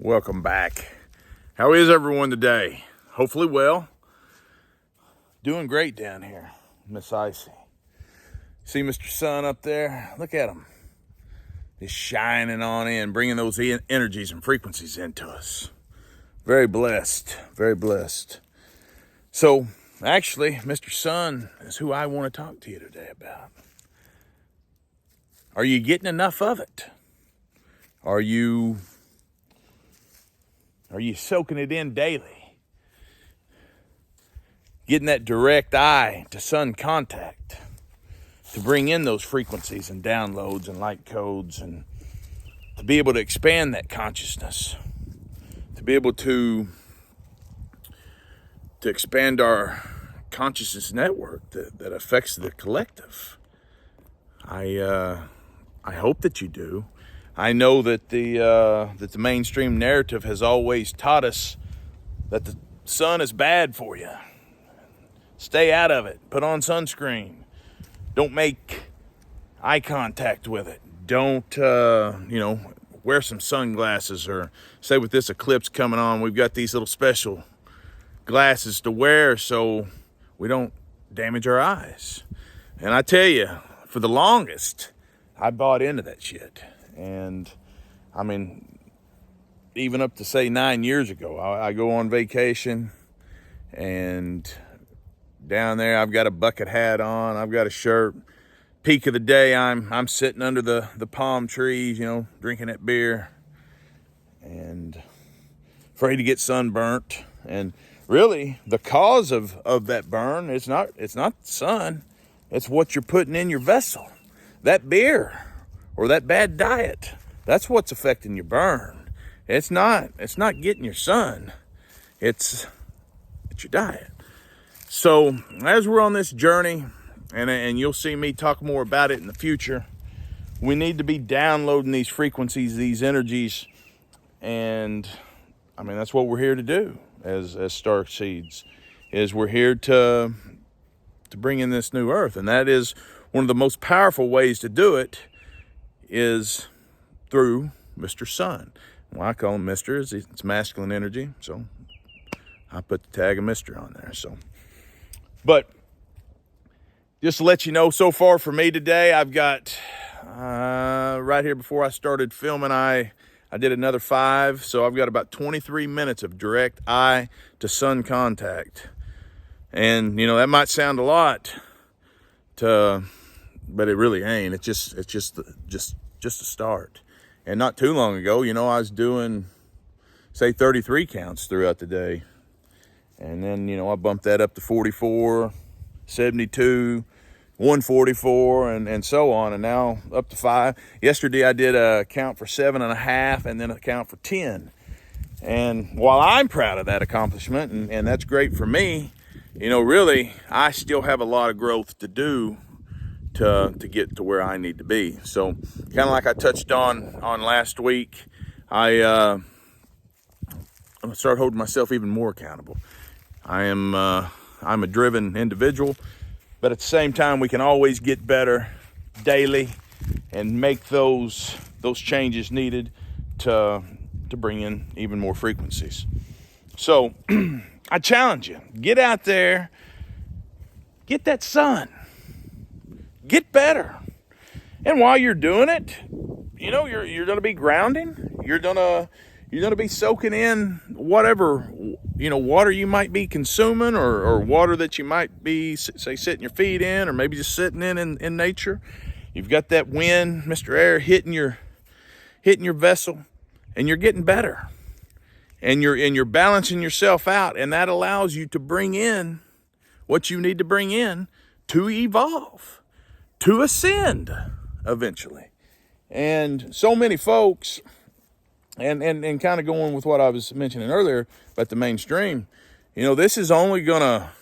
Welcome back. How is everyone today? Hopefully well. Doing great down here, Miss Icy. See Mr.Sun up there? Look at him. He's shining on in, bringing those energies and frequencies into us. Very blessed, very blessed. So, actually, Mr.Sun is who I want to talk to you today about. Are you getting enough of it? Are you soaking it in daily? Getting that direct eye to sun contact to bring in those frequencies and downloads and light codes, and to be able to expand that consciousness, to be able to expand our consciousness network that affects the collective. I hope that you do. I know that the mainstream narrative has always taught us that the sun is bad for you. Stay out of it. Put on sunscreen. Don't make eye contact with it. Don't, wear some sunglasses, or say with this eclipse coming on, we've got these little special glasses to wear so we don't damage our eyes. And I tell you, for the longest, I bought into that shit. And I mean, even up to say 9 years ago, I go on vacation, and down there I've got a bucket hat on, I've got a shirt. Peak of the day, I'm sitting under the palm trees, drinking that beer, and afraid to get sunburnt. And really, the cause of that burn it's not the sun, it's what you're putting in your vessel. That beer or that bad diet, that's what's affecting your burn. It's not getting your sun, it's your diet. So as we're on this journey, and you'll see me talk more about it in the future, we need to be downloading these frequencies, these energies, and I mean, that's what we're here to do as star seeds, is we're here to bring in this new earth. And that is one of the most powerful ways to do it, is through Mr.Sun. Well, I call him Mr. It's masculine energy, so I put the tag of Mr. on there. So, but just to let you know, so far for me today, I've got right here before I started filming, I did another 5, so I've got about 23 minutes of direct eye to sun contact. And that might sound a lot, but it really ain't. It's just a start. And not too long ago, I was doing, say, 33 counts throughout the day. And then, I bumped that up to 44, 72, 144, and so on. And now up to 5. Yesterday I did a count for 7.5 and then a count for 10. And while I'm proud of that accomplishment, and that's great for me, really, I still have a lot of growth to do to get to where I need to be. So kind of like I touched on last week, I'm gonna start holding myself even more accountable. I'm a driven individual, but at the same time, we can always get better daily and make those changes needed to bring in even more frequencies. So I challenge you, get out there, get that sun, get better. And while you're doing it, you're going to be grounding. You're going to be soaking in whatever, water you might be consuming, or water that you might be, say, sitting your feet in, or maybe just sitting in nature. You've got that wind, Mr. Air, hitting your vessel, and you're getting better. And you're balancing yourself out, and that allows you to bring in what you need to bring in to evolve, to ascend eventually. And so many folks, and kind of going with what I was mentioning earlier about the mainstream, this is only gonna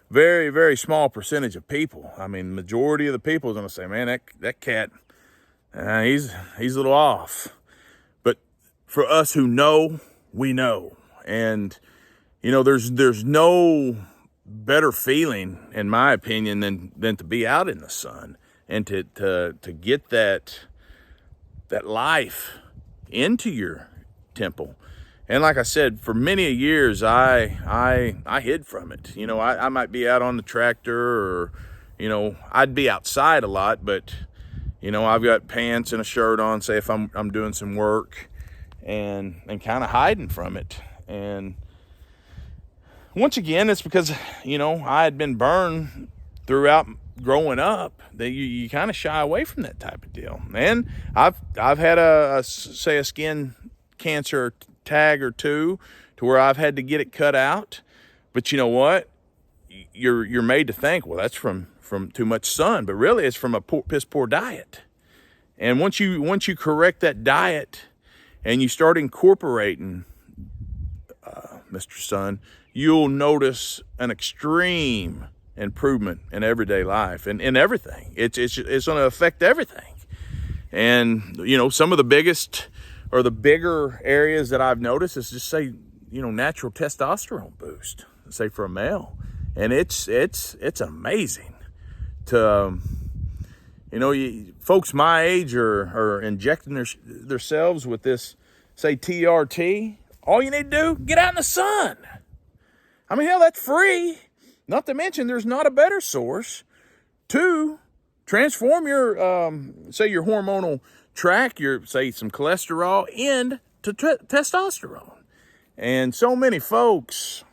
very, very small percentage of people. I mean, majority of the people is gonna say, man, that cat, he's a little off. But for us who know, we know. And there's no better feeling, in my opinion, than to be out in the sun and to get that life into your temple. And like I said, for many years, I hid from it. You know, I might be out on the tractor, or, you know, I'd be outside a lot, but, you know, I've got pants and a shirt on, say if I'm doing some work, and kind of hiding from it. And once again, it's because, you know, I had been burned throughout growing up, that you kind of shy away from that type of deal. And I've had a skin cancer tag or two to where I've had to get it cut out. But you know what? You're made to think, well, that's from too much sun, but really it's from a piss poor diet. And once you correct that diet and you start incorporating Mr.Sun, you'll notice an extreme improvement in everyday life and in everything. It's going to affect everything. And, you know, some of the biggest or the bigger areas that I've noticed is just, say, you know, natural testosterone boost, say, for a male. And it's amazing to, you know, folks my age are injecting themselves with this, say, TRT. All you need to do, get out in the sun. I mean, hell, that's free. Not to mention, there's not a better source to transform your, say, your hormonal track, your, say, some cholesterol into testosterone. And so many folks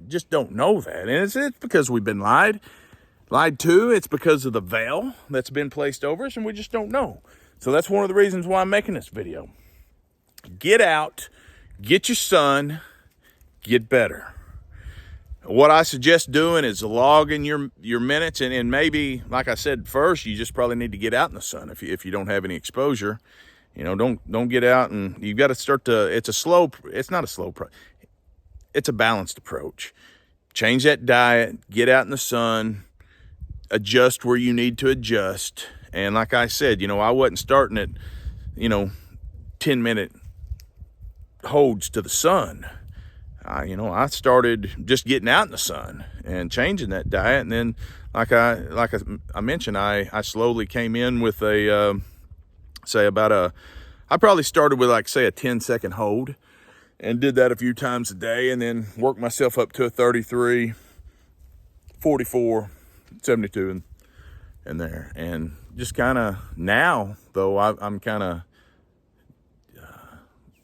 just don't know that. And it's because we've been lied to. It's because of the veil that's been placed over us, and we just don't know. So that's one of the reasons why I'm making this video. Get out, get your sun, get better. What I suggest doing is logging your minutes, and maybe, like I said, first, you just probably need to get out in the sun if you don't have any exposure. You know, don't get out, and you've got to start to, it's not a slow, it's a balanced approach. Change that diet, get out in the sun, adjust where you need to adjust. And like I said, you know, I wasn't starting at, you know, 10-minute holds to the sun. You know, I started just getting out in the sun and changing that diet. And then, like I mentioned, I slowly came in with a, I probably started with, like, say, a 10-second hold, and did that a few times a day, and then worked myself up to a 33, 44, 72, and there. And just kind of now, though, I'm kind of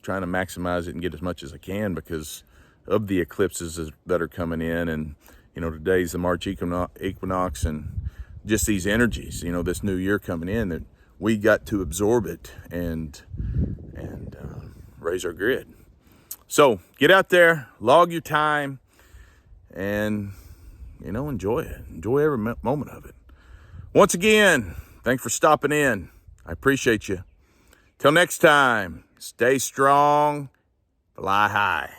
trying to maximize it and get as much as I can because of the eclipses that are coming in. And, you know, today's the March equinox, and just these energies, you know, this new year coming in, that we got to absorb it and raise our grid. So get out there, log your time, and, you know, enjoy it. Enjoy every moment of it. Once again, thanks for stopping in. I appreciate you. Till next time, stay strong, fly high.